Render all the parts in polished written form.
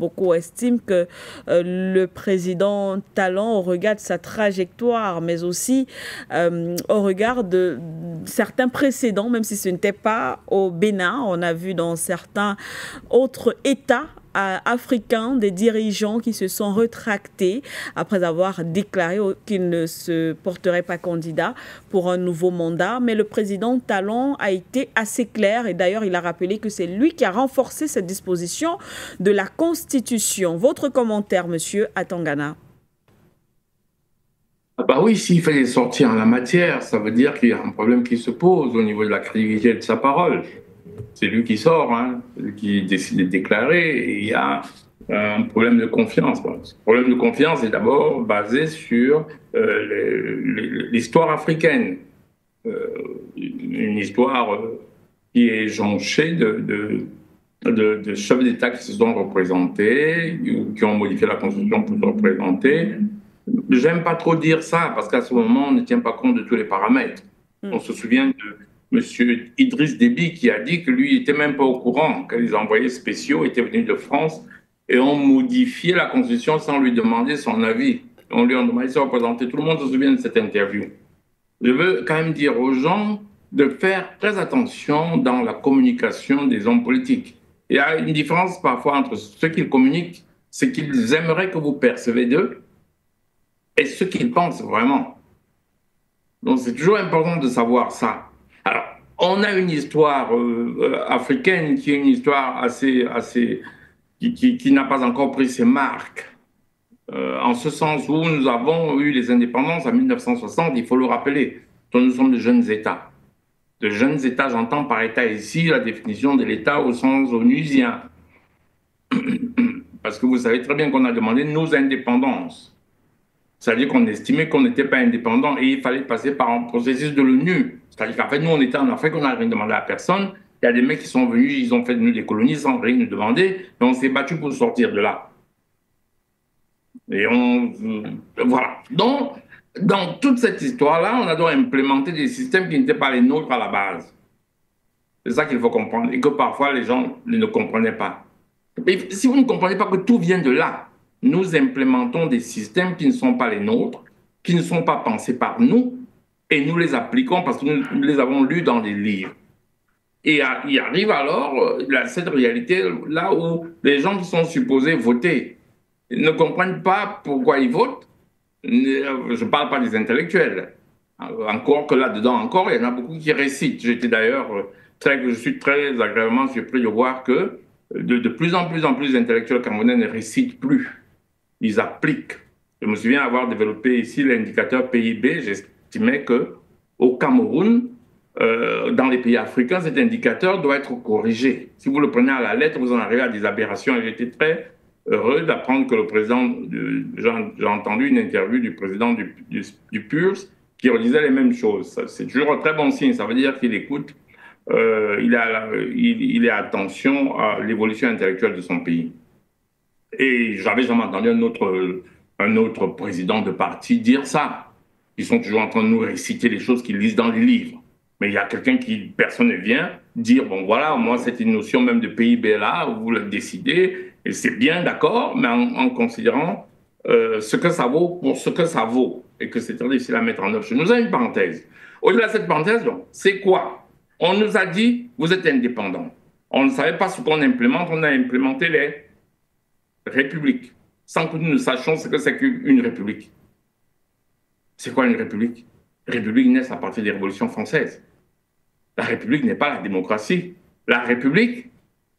beaucoup estiment que le président Talon, au regard de sa trajectoire, mais aussi au regard de certains précédents, même si ce n'était pas au Bénin, on a vu dans certains autres États africains des dirigeants qui se sont rétractés après avoir déclaré qu'ils ne se porteraient pas candidats pour un nouveau mandat. Mais le président Talon a été assez clair et d'ailleurs il a rappelé que c'est lui qui a renforcé cette disposition de la Constitution. Votre commentaire, monsieur Atangana? Ah bah oui, s'il fallait sortir en la matière, ça veut dire qu'il y a un problème qui se pose au niveau de la crédibilité de sa parole. C'est lui qui sort, hein, lui qui décide de déclarer, et il y a un problème de confiance. Bon, ce problème de confiance est d'abord basé sur l'histoire africaine, une histoire qui est jonchée de chefs d'État qui se sont représentés, qui ont modifié la Constitution pour se représenter. J'aime pas trop dire ça, parce qu'à ce moment, on ne tient pas compte de tous les paramètres. On se souvient de M. Idriss Déby qui a dit que lui n'était même pas au courant que les envoyés spéciaux étaient venus de France et ont modifié la Constitution sans lui demander son avis. On lui a demandé de se représenter. Tout le monde se souvient de cette interview. Je veux quand même dire aux gens de faire très attention dans la communication des hommes politiques. Il y a une différence parfois entre ce qu'ils communiquent, ce qu'ils aimeraient que vous percevez d'eux, et ce qu'ils pensent vraiment. Donc c'est toujours important de savoir ça. Alors, on a une histoire africaine qui est une histoire qui n'a pas encore pris ses marques. En ce sens où nous avons eu les indépendances en 1960, il faut le rappeler, dont nous sommes de jeunes États. De jeunes États, j'entends par État ici la définition de l'État au sens onusien. Parce que vous savez très bien qu'on a demandé nos indépendances. C'est-à-dire qu'on estimait qu'on n'était pas indépendant et il fallait passer par un processus de l'ONU. C'est-à-dire qu'en fait, nous, on était en Afrique, on n'a rien demandé à personne. Il y a des mecs qui sont venus, ils ont fait de nous des colonies sans rien nous demander, et on s'est battu pour sortir de là. Et voilà. Donc, dans toute cette histoire-là, on a dû implémenter des systèmes qui n'étaient pas les nôtres à la base. C'est ça qu'il faut comprendre et que parfois les gens ne comprenaient pas. Et si vous ne comprenez pas que tout vient de là, nous implémentons des systèmes qui ne sont pas les nôtres, qui ne sont pas pensés par nous, et nous les appliquons parce que nous les avons lus dans des livres. Et il arrive alors cette réalité-là où les gens qui sont supposés voter ne comprennent pas pourquoi ils votent. Je ne parle pas des intellectuels. Encore que là-dedans, encore, il y en a beaucoup qui récitent. Je suis très agréablement surpris de voir que de plus en plus d'intellectuels camerounais ne récitent plus. Ils appliquent. Je me souviens avoir développé ici l'indicateur PIB. J'estimais qu'au Cameroun, dans les pays africains, cet indicateur doit être corrigé. Si vous le prenez à la lettre, vous en arrivez à des aberrations. Et j'étais très heureux d'apprendre que le président, j'ai entendu une interview du président du PURS qui redisait les mêmes choses. C'est toujours un très bon signe. Ça veut dire qu'il écoute, il est attention à l'évolution intellectuelle de son pays. Et j'avais jamais entendu un autre président de parti dire ça. Ils sont toujours en train de nous réciter les choses qu'ils lisent dans les livres. Mais il y a quelqu'un personne ne vient dire, bon voilà, moi cette notion même de PIB là, vous le décidez, et c'est bien d'accord, mais en considérant ce que ça vaut pour ce que ça vaut, et que c'est très difficile à mettre en œuvre. Je nous ai une parenthèse. Au-delà de cette parenthèse, c'est quoi? On nous a dit, vous êtes indépendants. On ne savait pas ce qu'on implémente, on a implémenté les républiques, sans que nous ne sachions ce que c'est qu'une république. C'est quoi une république? République naît à partir des révolutions françaises. La République n'est pas la démocratie. La République,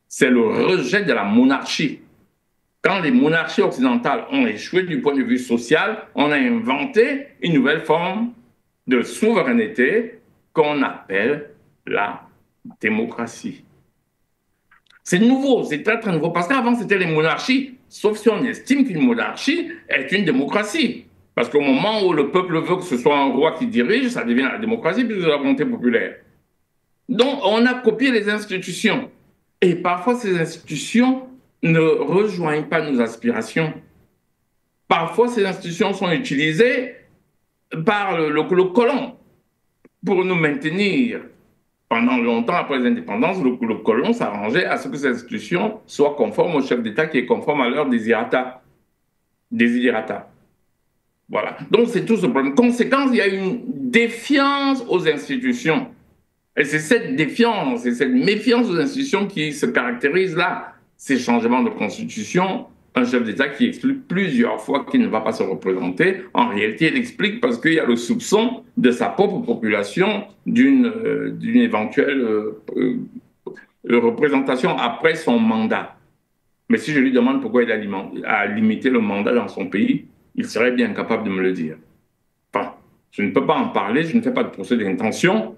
c'est le rejet de la monarchie. Quand les monarchies occidentales ont échoué du point de vue social, on a inventé une nouvelle forme de souveraineté qu'on appelle la démocratie. C'est nouveau, c'est très très nouveau, parce qu'avant c'était les monarchies, sauf si on estime qu'une monarchie est une démocratie. Parce qu'au moment où le peuple veut que ce soit un roi qui dirige, ça devient la démocratie plus de la volonté populaire. Donc, on a copié les institutions. Et parfois, ces institutions ne rejoignent pas nos aspirations. Parfois, ces institutions sont utilisées par le colon pour nous maintenir. Pendant longtemps, après l'indépendance, le colon s'arrangeait à ce que ces institutions soient conformes au chef d'État qui est conforme à leur desiderata. Voilà. Donc, c'est tout ce problème. Conséquence, il y a une défiance aux institutions. Et c'est cette défiance et cette méfiance aux institutions qui se caractérise là. Ces changements de constitution, un chef d'État qui explique plusieurs fois qu'il ne va pas se représenter, en réalité, il explique parce qu'il y a le soupçon de sa propre population d'une éventuelle représentation après son mandat. Mais si je lui demande pourquoi il a limité le mandat dans son pays, il serait bien capable de me le dire. Enfin, je ne peux pas en parler, je ne fais pas de procès d'intention,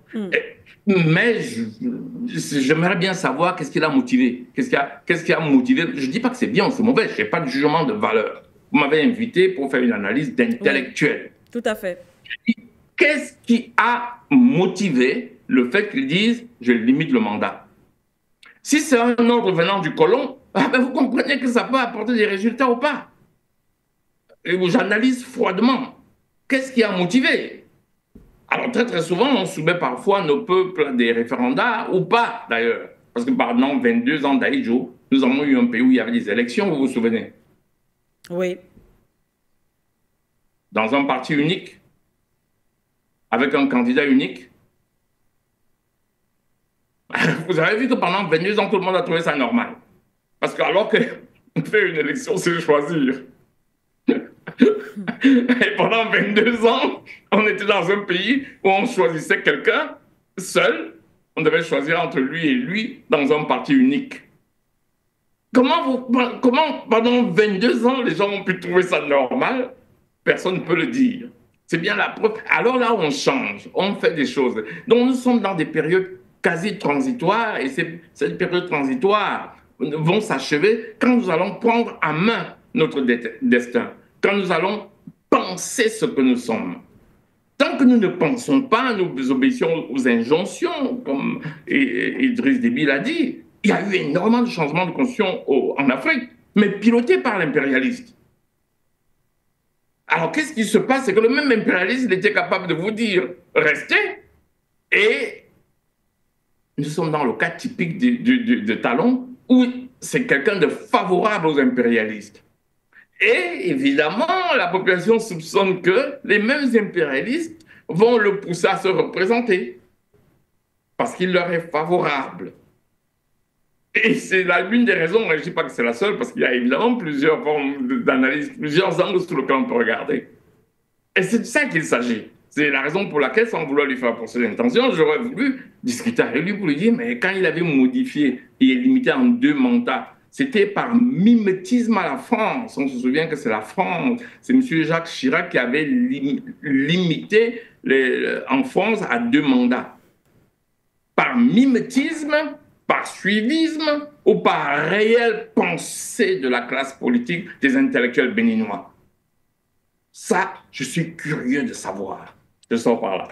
mais j'aimerais bien savoir qu'est-ce qui l'a motivé. Qu'est-ce qui a motivé. Je ne dis pas que c'est bien ou c'est mauvais, je n'ai pas de jugement de valeur. Vous m'avez invité pour faire une analyse d'intellectuel. Oui, tout à fait. Qu'est-ce qui a motivé le fait qu'ils disent « je limite le mandat » ? Si c'est un ordre venant du colon, vous comprenez que ça peut apporter des résultats ou pas. Et j'analyse froidement. Qu'est-ce qui a motivé? Alors, très souvent, on soumet parfois nos peuples à des référendats, ou pas d'ailleurs. Parce que pendant 22 ans d'Aïdjo, nous avons eu un pays où il y avait des élections, vous vous souvenez? Oui. Dans un parti unique, avec un candidat unique. Vous avez vu que pendant 22 ans, tout le monde a trouvé ça normal. Parce que alors qu'on fait une élection, c'est choisir. Et pendant 22 ans, on était dans un pays où on choisissait quelqu'un seul. On devait choisir entre lui et lui dans un parti unique. Comment pendant 22 ans, les gens ont pu trouver ça normal? Personne ne peut le dire. C'est bien la preuve. Alors là, on change, on fait des choses. Donc nous sommes dans des périodes quasi transitoires et ces périodes transitoires vont s'achever quand nous allons prendre en main notre destin, quand nous allons penser ce que nous sommes. Tant que nous ne pensons pas, nous obéissons aux injonctions, comme Idriss Déby l'a dit. Il y a eu énormément de changements de constitution en Afrique, mais pilotés par l'impérialiste. Alors, qu'est-ce qui se passe? C'est que le même impérialiste, il était capable de vous dire « restez » et nous sommes dans le cas typique de Talon où c'est quelqu'un de favorable aux impérialistes. Et évidemment, la population soupçonne que les mêmes impérialistes vont le pousser à se représenter parce qu'il leur est favorable. Et c'est l'une des raisons, je ne dis pas que c'est la seule, parce qu'il y a évidemment plusieurs formes d'analyse, plusieurs angles sur lesquels on peut regarder. Et c'est de ça qu'il s'agit. C'est la raison pour laquelle, sans vouloir lui faire procès d'intention, j'aurais voulu discuter avec lui pour lui dire, mais quand il avait modifié et limité en 2 mandats, c'était par mimétisme à la France. On se souvient que c'est la France. C'est M. Jacques Chirac qui avait limité en France à 2 mandats. Par mimétisme, par suivisme ou par réelle pensée de la classe politique des intellectuels béninois. Ça, je suis curieux de savoir. Je sors par là.